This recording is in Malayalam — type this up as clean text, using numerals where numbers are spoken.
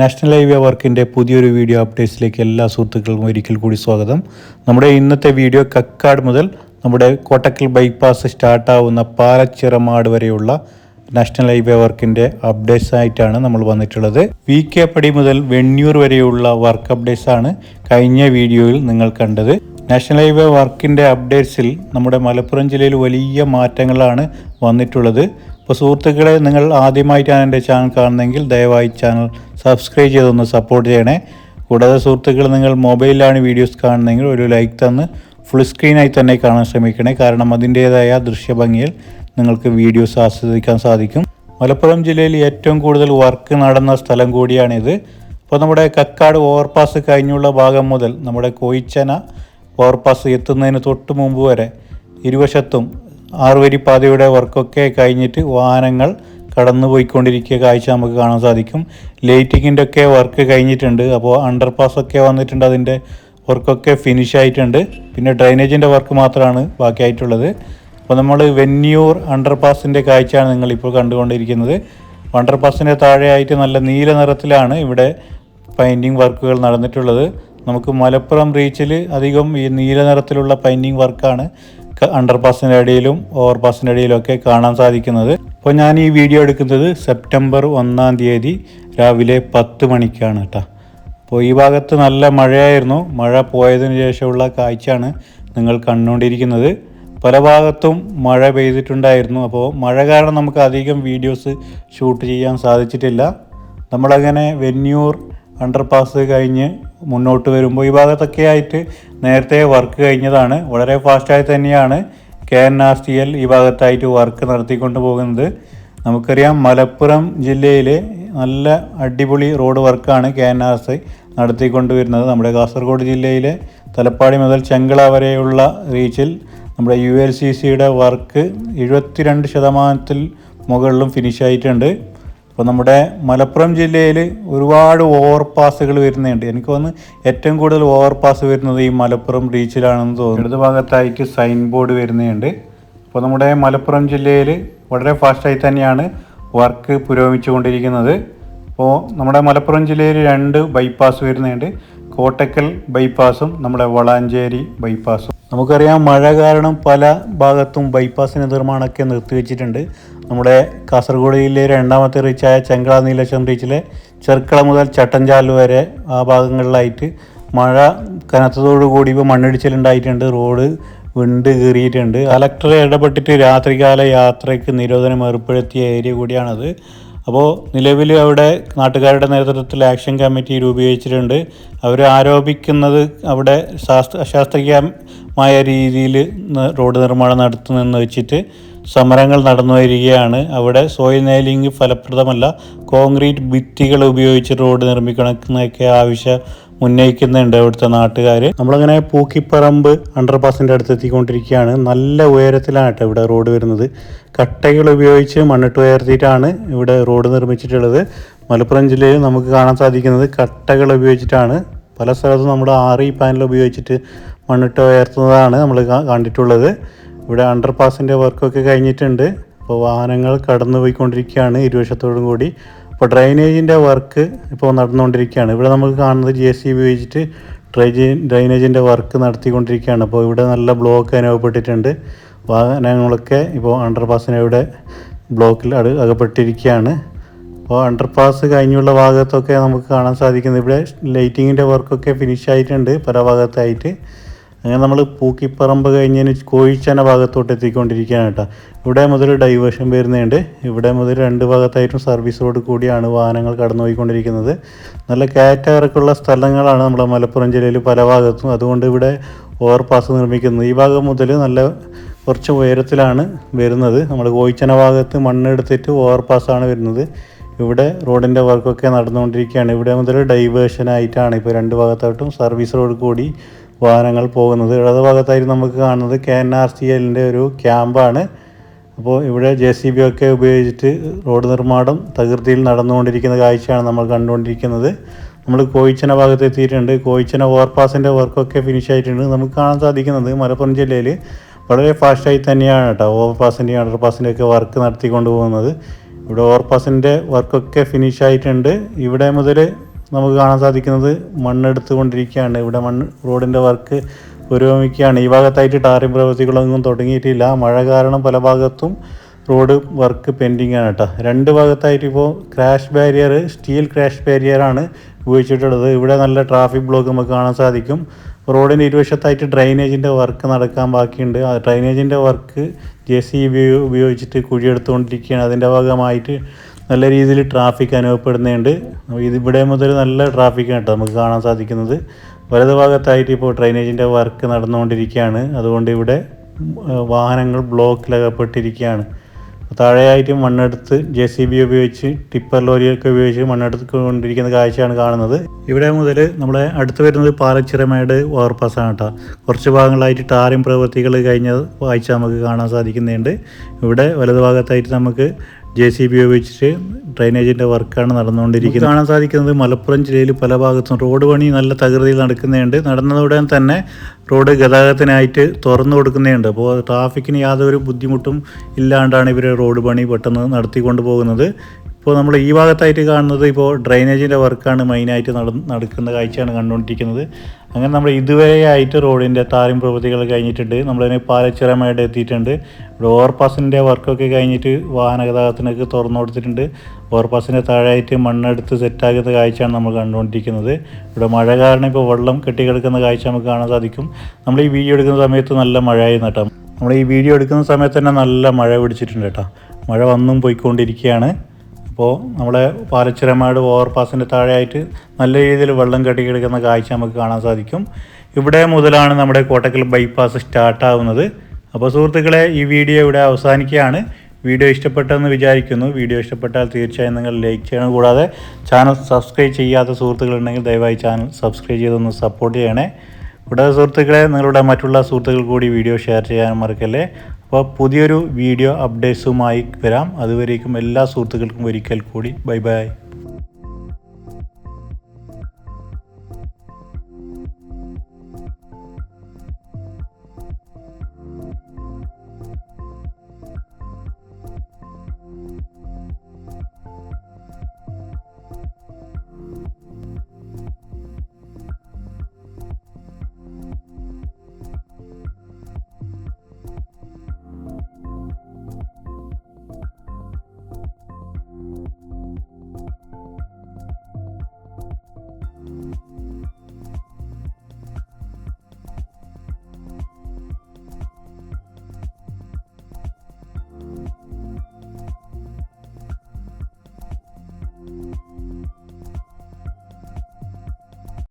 നാഷണൽ ഹൈവേ വർക്കിൻ്റെ പുതിയൊരു വീഡിയോ അപ്ഡേറ്റ്സിലേക്ക് എല്ലാ സുഹൃത്തുക്കൾക്കും ഒരിക്കൽ കൂടി സ്വാഗതം. നമ്മുടെ ഇന്നത്തെ വീഡിയോ കക്കാട് മുതൽ നമ്മുടെ കോട്ടക്കൽ ബൈപ്പാസ് സ്റ്റാർട്ടാവുന്ന പാലച്ചിറമാട് വരെയുള്ള നാഷണൽ ഹൈവേ വർക്കിൻ്റെ അപ്ഡേറ്റ്സ് ആയിട്ടാണ് നമ്മൾ വന്നിട്ടുള്ളത്. VK പടി മുതൽ വെണ്ണിയൂർ വരെയുള്ള വർക്ക് അപ്ഡേറ്റ്സ് ആണ് കഴിഞ്ഞ വീഡിയോയിൽ നിങ്ങൾ കണ്ടത്. നാഷണൽ ഹൈവേ വർക്കിൻ്റെ അപ്ഡേറ്റ്സിൽ നമ്മുടെ മലപ്പുറം ജില്ലയിൽ വലിയ മാറ്റങ്ങളാണ് വന്നിട്ടുള്ളത്. അപ്പോൾ സുഹൃത്തുക്കളെ, നിങ്ങൾ ആദ്യമായിട്ടാണ് എൻ്റെ ചാനൽ കാണുന്നതെങ്കിൽ ദയവായി ചാനൽ സബ്സ്ക്രൈബ് ചെയ്തൊന്ന് സപ്പോർട്ട് ചെയ്യണേ. കൂടാതെ സുഹൃത്തുക്കൾ, നിങ്ങൾ മൊബൈലിലാണ് വീഡിയോസ് കാണുന്നതെങ്കിൽ ഒരു ലൈക്ക് തന്ന് ഫുൾ സ്ക്രീനായി തന്നെ കാണാൻ ശ്രമിക്കണേ. കാരണം അതിൻ്റേതായ ദൃശ്യഭംഗിയിൽ നിങ്ങൾക്ക് വീഡിയോസ് ആസ്വദിക്കാൻ സാധിക്കും. മലപ്പുറം ജില്ലയിൽ ഏറ്റവും കൂടുതൽ വർക്ക് നടന്ന സ്ഥലം കൂടിയാണിത്. അപ്പോൾ നമ്മുടെ കക്കാട് ഓവർപാസ് കഴിഞ്ഞുള്ള ഭാഗം മുതൽ നമ്മുടെ കോയിച്ചന ഓവർപാസ് എത്തുന്നതിന് തൊട്ട് മുമ്പ് വരെ ഇരുവശത്തും 6 വരി പാതയുടെ വർക്കൊക്കെ കഴിഞ്ഞിട്ട് വാഹനങ്ങൾ കടന്നു പോയിക്കൊണ്ടിരിക്കുക കാഴ്ച നമുക്ക് കാണാൻ സാധിക്കും. ലൈറ്റിങ്ങിൻ്റെ ഒക്കെ വർക്ക് കഴിഞ്ഞിട്ടുണ്ട്. അപ്പോൾ അണ്ടർപാസൊക്കെ വന്നിട്ടുണ്ട്, അതിൻ്റെ വർക്കൊക്കെ ഫിനിഷ് ആയിട്ടുണ്ട്. പിന്നെ ഡ്രൈനേജിൻ്റെ വർക്ക് മാത്രമാണ് ബാക്കിയായിട്ടുള്ളത്. അപ്പോൾ നമ്മൾ വെണ്ണിയൂർ അണ്ടർപാസിൻ്റെ കാഴ്ചയാണ് നിങ്ങളിപ്പോൾ കണ്ടുകൊണ്ടിരിക്കുന്നത്. അണ്ടർപാസിൻ്റെ താഴെയായിട്ട് നല്ല നീല നിറത്തിലാണ് ഇവിടെ പെയിൻറ്റിങ് വർക്കുകൾ നടന്നിട്ടുള്ളത്. നമുക്ക് മലപ്പുറം റീച്ചിൽ അധികം ഈ നീല നിറത്തിലുള്ള പെയിൻറ്റിങ് വർക്കാണ് അണ്ടർപാസിൻ്റെ ഇടയിലും ഓവർപാസിൻ്റെ ഇടയിലൊക്കെ കാണാൻ സാധിക്കുന്നത്. അപ്പോൾ ഞാൻ ഈ വീഡിയോ എടുക്കുന്നത് സെപ്റ്റംബർ 1 തീയതി രാവിലെ 10 മണിക്കാണ് കേട്ടോ. അപ്പോൾ ഈ ഭാഗത്ത് നല്ല മഴയായിരുന്നു. മഴ പോയതിന് ശേഷമുള്ള കാഴ്ചയാണ് നിങ്ങൾ കണ്ടുകൊണ്ടിരിക്കുന്നത്. പല ഭാഗത്തും മഴ പെയ്തിട്ടുണ്ടായിരുന്നു. അപ്പോൾ മഴ കാരണം നമുക്ക് അധികം വീഡിയോസ് ഷൂട്ട് ചെയ്യാൻ സാധിച്ചിട്ടില്ല. നമ്മളങ്ങനെ വെണ്ണിയൂർ അണ്ടർപാസ് കഴിഞ്ഞ് മുന്നോട്ട് വരുമ്പോൾ ഈ ഭാഗത്തൊക്കെ ആയിട്ട് നേരത്തെ വർക്ക് കഴിഞ്ഞതാണ്. വളരെ ഫാസ്റ്റായി തന്നെയാണ് KNRCL ഈ ഭാഗത്തായിട്ട് വർക്ക് നടത്തിക്കൊണ്ട് പോകുന്നത്. നമുക്കറിയാം, മലപ്പുറം ജില്ലയിലെ നല്ല അടിപൊളി റോഡ് വർക്കാണ് KNRC നടത്തിക്കൊണ്ട് വരുന്നത്. നമ്മുടെ കാസർഗോഡ് ജില്ലയിലെ തലപ്പാടി മുതൽ ചെങ്കള വരെയുള്ള റീച്ചിൽ നമ്മുടെ ULCCയുടെ വർക്ക് 72% മുകളിലും ഫിനിഷ് ആയിട്ടുണ്ട്. അപ്പോൾ നമ്മുടെ മലപ്പുറം ജില്ലയിൽ ഒരുപാട് ഓവർപാസുകൾ വരുന്നുണ്ട്. എനിക്ക് തോന്നുന്നു ഏറ്റവും കൂടുതൽ ഓവർപാസ് വരുന്നത് ഈ മലപ്പുറം റീച്ചിലാണെന്ന് തോന്നുന്നു. ഇടത് ഭാഗത്തായിട്ട് സൈൻ ബോർഡ് വരുന്നുണ്ട്. അപ്പോൾ നമ്മുടെ മലപ്പുറം ജില്ലയിൽ വളരെ ഫാസ്റ്റായി തന്നെയാണ് വർക്ക് പുരോഗമിച്ചുകൊണ്ടിരിക്കുന്നത്. അപ്പോൾ നമ്മുടെ മലപ്പുറം ജില്ലയിൽ 2 ബൈപ്പാസ് വരുന്നുണ്ട്. കോട്ടക്കൽ ബൈപ്പാസും നമ്മുടെ വളാഞ്ചേരി ബൈപ്പാസും. നമുക്കറിയാം, മഴ കാരണം പല ഭാഗത്തും ബൈപ്പാസിൻ്റെ നിർമ്മാണമൊക്കെ നിർത്തിവെച്ചിട്ടുണ്ട്. നമ്മുടെ കാസർഗോഡ് ജില്ലയിലെ 2ാമത്തെ റീച്ചായ ചെങ്കള നീലശ്ശം റീച്ചിലെ ചെർക്കള മുതൽ ചട്ടഞ്ചാൽ വരെ ആ ഭാഗങ്ങളിലായിട്ട് മഴ കനത്തതോടുകൂടി ഇപ്പോൾ മണ്ണിടിച്ചിലുണ്ടായിട്ടുണ്ട്. റോഡ് വിണ്ട് കീറിയിട്ടുണ്ട്. കലക്ടർ ഇടപെട്ടിട്ട് രാത്രികാല യാത്രയ്ക്ക് നിരോധനം ഏർപ്പെടുത്തിയ ഏരിയ കൂടിയാണത്. അപ്പോൾ നിലവിൽ അവിടെ നാട്ടുകാരുടെ നേതൃത്വത്തിൽ ആക്ഷൻ കമ്മിറ്റി രൂപീകരിച്ചിട്ടുണ്ട്. അവർ ആരോപിക്കുന്നത് അവിടെ അശാസ്ത്രീയമായ രീതിയിൽ റോഡ് നിർമ്മാണം നടത്തുന്നതെന്ന് വെച്ചിട്ട് സമരങ്ങൾ നടന്നു വരികയാണ്. അവിടെ സോയിൽ നെയിലിംഗ് ഫലപ്രദമല്ല, കോൺക്രീറ്റ് ഭിത്തികൾ ഉപയോഗിച്ച് റോഡ് നിർമ്മിക്കണമെന്നൊക്കെ ആവശ്യം ഉന്നയിക്കുന്നുണ്ട് അവിടുത്തെ നാട്ടുകാർ. നമ്മളങ്ങനെ പൂക്കിപ്പറമ്പ് അണ്ടർപാസിൻ്റെ അടുത്ത് എത്തിക്കൊണ്ടിരിക്കുകയാണ്. നല്ല ഉയരത്തിലാണ് കേട്ടോ ഇവിടെ റോഡ് വരുന്നത്. കട്ടകൾ ഉപയോഗിച്ച് മണ്ണിട്ട് ഉയർത്തിയിട്ടാണ് ഇവിടെ റോഡ് നിർമ്മിച്ചിട്ടുള്ളത്. മലപ്പുറം ജില്ലയിൽ നമുക്ക് കാണാൻ സാധിക്കുന്നത് കട്ടകൾ ഉപയോഗിച്ചിട്ടാണ്. പല സ്ഥലത്തും നമ്മൾ RE പാനൽ ഉപയോഗിച്ചിട്ട് മണ്ണിട്ട് ഉയർത്തുന്നതാണ് നമ്മൾ കണ്ടിട്ടുള്ളത്. ഇവിടെ അണ്ടർപാസിൻ്റെ വർക്കൊക്കെ കഴിഞ്ഞിട്ടുണ്ട്. അപ്പോൾ വാഹനങ്ങൾ കടന്നു പോയിക്കൊണ്ടിരിക്കുകയാണ് ഇരുവശത്തോടും കൂടി. അപ്പോൾ ഡ്രൈനേജിൻ്റെ വർക്ക് ഇപ്പോൾ നടന്നുകൊണ്ടിരിക്കുകയാണ്. ഇവിടെ നമുക്ക് കാണുന്നത് JCB ഉപയോഗിച്ചിട്ട് ഡ്രൈനേജിൻ്റെ വർക്ക് നടത്തിക്കൊണ്ടിരിക്കുകയാണ്. അപ്പോൾ ഇവിടെ നല്ല ബ്ലോക്ക് അനുഭവപ്പെട്ടിട്ടുണ്ട്. വാഹനങ്ങളൊക്കെ ഇപ്പോൾ അണ്ടർപാസിന് ഇവിടെ ബ്ലോക്കിൽ അകപ്പെട്ടിരിക്കുകയാണ്. അപ്പോൾ അണ്ടർപാസ് കഴിഞ്ഞുള്ള ഭാഗത്തൊക്കെ നമുക്ക് കാണാൻ സാധിക്കുന്നത് ഇവിടെ ലൈറ്റിങ്ങിൻ്റെ വർക്കൊക്കെ ഫിനിഷ് ആയിട്ടുണ്ട് പല ഭാഗത്തായിട്ട്. അങ്ങനെ നമ്മൾ പൂക്കിപ്പറമ്പ് കഴിഞ്ഞതിന് കോയിച്ചന ഭാഗത്തോട്ട് എത്തിക്കൊണ്ടിരിക്കുകയാണ് കേട്ടോ. ഇവിടെ മുതൽ ഡൈവേർഷൻ വരുന്നുണ്ട്. ഇവിടെ മുതൽ 2 ഭാഗത്തായിട്ടും സർവീസ് റോഡ് കൂടിയാണ് വാഹനങ്ങൾ കടന്നു പോയിക്കൊണ്ടിരിക്കുന്നത്. നല്ല കയറ്റമിറക്കുള്ള സ്ഥലങ്ങളാണ് നമ്മുടെ മലപ്പുറം ജില്ലയിൽ പല ഭാഗത്തും. അതുകൊണ്ട് ഇവിടെ ഓവർപാസ് നിർമ്മിക്കുന്നത്. ഈ ഭാഗം മുതൽ നല്ല കുറച്ച് ഉയരത്തിലാണ് വരുന്നത്. നമ്മൾ കോയിച്ചന ഭാഗത്ത് മണ്ണെടുത്തിട്ട് ഓവർപാസ്സാണ് വരുന്നത്. ഇവിടെ റോഡിൻ്റെ വർക്കൊക്കെ നടന്നുകൊണ്ടിരിക്കുകയാണ്. ഇവിടെ മുതൽ ഡൈവേർഷനായിട്ടാണ് ഇപ്പോൾ 2 ഭാഗത്തായിട്ടും സർവീസ് റോഡ് കൂടി വാഹനങ്ങൾ പോകുന്നത്. ഇടത് ഭാഗത്തായിട്ട് നമുക്ക് കാണുന്നത് KNRCLൻ്റെ ഒരു ക്യാമ്പാണ്. അപ്പോൾ ഇവിടെ JCB ഒക്കെ ഉപയോഗിച്ചിട്ട് റോഡ് നിർമ്മാണം തകൃതിയിൽ നടന്നുകൊണ്ടിരിക്കുന്ന കാഴ്ചയാണ് നമ്മൾ കണ്ടുകൊണ്ടിരിക്കുന്നത്. നമ്മൾ കോയിച്ചന ഭാഗത്ത് എത്തിയിട്ടുണ്ട്. കോയിച്ചന ഓവർപാസിൻ്റെ വർക്കൊക്കെ ഫിനിഷ് ആയിട്ടുണ്ട്. നമുക്ക് കാണാൻ സാധിക്കുന്നത് മലപ്പുറം ജില്ലയിൽ വളരെ ഫാസ്റ്റായി തന്നെയാണ് കേട്ടോ ഓവർപാസിൻ്റെയും അണ്ടർപാസിൻ്റെയൊക്കെ വർക്ക് നടത്തിക്കൊണ്ട് പോകുന്നത്. ഇവിടെ ഓവർപാസിൻ്റെ വർക്കൊക്കെ ഫിനിഷ് ആയിട്ടുണ്ട്. ഇവിടെ മുതൽ നമുക്ക് കാണാൻ സാധിക്കുന്നത് മണ്ണെടുത്തുകൊണ്ടിരിക്കുകയാണ്. ഇവിടെ റോഡിൻ്റെ വർക്ക് പുരോഗമിക്കുകയാണ്. ഈ ഭാഗത്തായിട്ട് ടാറിംഗ് പ്രവൃത്തികളൊന്നും തുടങ്ങിയിട്ടില്ല. മഴ കാരണം പല ഭാഗത്തും റോഡ് വർക്ക് പെൻഡിങ് ആണ് കേട്ടോ. രണ്ട് ഭാഗത്തായിട്ട് ഇപ്പോൾ സ്റ്റീൽ ക്രാഷ് ബാരിയറാണ് ഉപയോഗിച്ചിട്ടുള്ളത്. ഇവിടെ നല്ല ട്രാഫിക് ബ്ലോക്ക് നമുക്ക് കാണാൻ സാധിക്കും. റോഡിൻ്റെ ഇരുവശത്തായിട്ട് ഡ്രൈനേജിൻ്റെ വർക്ക് നടക്കാൻ ബാക്കിയുണ്ട്. ആ ഡ്രൈനേജിൻ്റെ വർക്ക് JCB ഉപയോഗിച്ചിട്ട് കുഴിയെടുത്തുകൊണ്ടിരിക്കുകയാണ്. അതിൻ്റെ ഭാഗമായിട്ട് നല്ല രീതിയിൽ ട്രാഫിക് അനുഭവപ്പെടുന്നുണ്ട്. ഇവിടെ മുതൽ നല്ല ട്രാഫിക്കാണ് കേട്ടോ നമുക്ക് കാണാൻ സാധിക്കുന്നത്. വലതു ഭാഗത്തായിട്ട് ഇപ്പോൾ ഡ്രൈനേജിൻ്റെ വർക്ക് നടന്നുകൊണ്ടിരിക്കുകയാണ്. അതുകൊണ്ട് ഇവിടെ വാഹനങ്ങൾ ബ്ലോക്കിലകപ്പെട്ടിരിക്കുകയാണ്. താഴെയായിട്ട് മണ്ണെടുത്ത് JCB ഉപയോഗിച്ച് ടിപ്പർ ലോറിയൊക്കെ ഉപയോഗിച്ച് മണ്ണെടുത്തുകൊണ്ടിരിക്കുന്ന കാഴ്ചയാണ് കാണുന്നത്. ഇവിടെ മുതൽ നമ്മളെ അടുത്ത് വരുന്നത് പാലച്ചിറമേട് ഓവർപാസ്സാണ് കേട്ടോ. കുറച്ച് ഭാഗങ്ങളായിട്ട് ടാറിംഗ് പ്രവൃത്തികൾ കഴിഞ്ഞ ആഴ്ച നമുക്ക് കാണാൻ സാധിക്കുന്നുണ്ട്. ഇവിടെ വലതു ഭാഗത്തായിട്ട് നമുക്ക് JCB ഉപയോഗിച്ചിട്ട് ഡ്രൈനേജിൻ്റെ വർക്കാണ് നടന്നുകൊണ്ടിരിക്കുന്നത്. കാണാൻ സാധിക്കുന്നത് മലപ്പുറം ജില്ലയിൽ പല ഭാഗത്തും റോഡ് പണി നല്ല തകൃതിയിൽ നടക്കുന്നുണ്ട്. നടന്നതുടൻ തന്നെ റോഡ് ഗതാഗതത്തിനായിട്ട് തുറന്നു കൊടുക്കുന്നുണ്ട്. അപ്പോൾ ട്രാഫിക്കിന് യാതൊരു ബുദ്ധിമുട്ടും ഇല്ലാണ്ടാണ് ഇവർ റോഡ് പണി പെട്ടെന്ന് നടത്തിക്കൊണ്ട് പോകുന്നത്. ഇപ്പോൾ നമ്മൾ ഈ ഭാഗത്തായിട്ട് കാണുന്നത് ഇപ്പോൾ ഡ്രൈനേജിൻ്റെ വർക്കാണ് മെയിനായിട്ട് നടക്കുന്ന കാഴ്ചയാണ് കണ്ടുകൊണ്ടിരിക്കുന്നത്. അങ്ങനെ നമ്മൾ ഇതുവരെയായിട്ട് റോഡിൻ്റെ ടാറിംഗ് പ്രവൃത്തികൾ കഴിഞ്ഞിട്ടുണ്ട്. നമ്മളതിന് പാലച്ചിറമേട് എത്തിയിട്ടുണ്ട്. ഇവിടെ ഓവർപാസിൻ്റെ വർക്കൊക്കെ കഴിഞ്ഞിട്ട് വാഹന ഗതാഗതത്തിനൊക്കെ തുറന്നു കൊടുത്തിട്ടുണ്ട്. ഓവർപാസിൻ്റെ താഴെയായിട്ട് മണ്ണെടുത്ത് സെറ്റാക്കുന്ന കാഴ്ചയാണ് നമ്മൾ കണ്ടുകൊണ്ടിരിക്കുന്നത്. ഇവിടെ മഴ കാരണം ഇപ്പോൾ വെള്ളം കെട്ടിക്കിടക്കുന്ന കാഴ്ച നമുക്ക് കാണാൻ സാധിക്കും. നമ്മൾ ഈ വീഡിയോ എടുക്കുന്ന സമയത്ത് നല്ല മഴയായിരുന്നു കേട്ടോ. നമ്മൾ ഈ വീഡിയോ എടുക്കുന്ന സമയത്ത് തന്നെ നല്ല മഴ പിടിച്ചിട്ടുണ്ട് കേട്ടോ. മഴ വന്നും പോയിക്കൊണ്ടിരിക്കുകയാണ്. അപ്പോൾ നമ്മളെ പാലച്ചിറമേട് ഓവർപാസിൻ്റെ താഴെയായിട്ട് നല്ല രീതിയിൽ വെള്ളം കെട്ടിക്കിടക്കുന്ന കാഴ്ച നമുക്ക് കാണാൻ സാധിക്കും. ഇവിടെ മുതലാണ് നമ്മുടെ കോട്ടക്കൽ ബൈപ്പാസ് സ്റ്റാർട്ടാവുന്നത്. അപ്പോൾ സുഹൃത്തുക്കളെ, ഈ വീഡിയോ ഇവിടെ അവസാനിക്കുകയാണ്. വീഡിയോ ഇഷ്ടപ്പെട്ടെന്ന് വിചാരിക്കുന്നു. വീഡിയോ ഇഷ്ടപ്പെട്ടാൽ തീർച്ചയായും നിങ്ങൾ ലൈക്ക് ചെയ്യണം. കൂടാതെ ചാനൽ സബ്സ്ക്രൈബ് ചെയ്യാത്ത സുഹൃത്തുക്കളുണ്ടെങ്കിൽ ദയവായി ചാനൽ സബ്സ്ക്രൈബ് ചെയ്തൊന്ന് സപ്പോർട്ട് ചെയ്യണേ. കൂടാതെ സുഹൃത്തുക്കളെ, നിങ്ങളുടെ മറ്റുള്ള സുഹൃത്തുക്കൾ കൂടി വീഡിയോ ഷെയർ ചെയ്യാനും മറക്കല്ലേ. അപ്പോൾ പുതിയൊരു വീഡിയോ അപ്ഡേറ്റ്സുമായി വരാം. അതുവരേക്കും എല്ലാ സുഹൃത്തുക്കൾക്കും ഒരിക്കൽ കൂടി ബൈ ബൈ.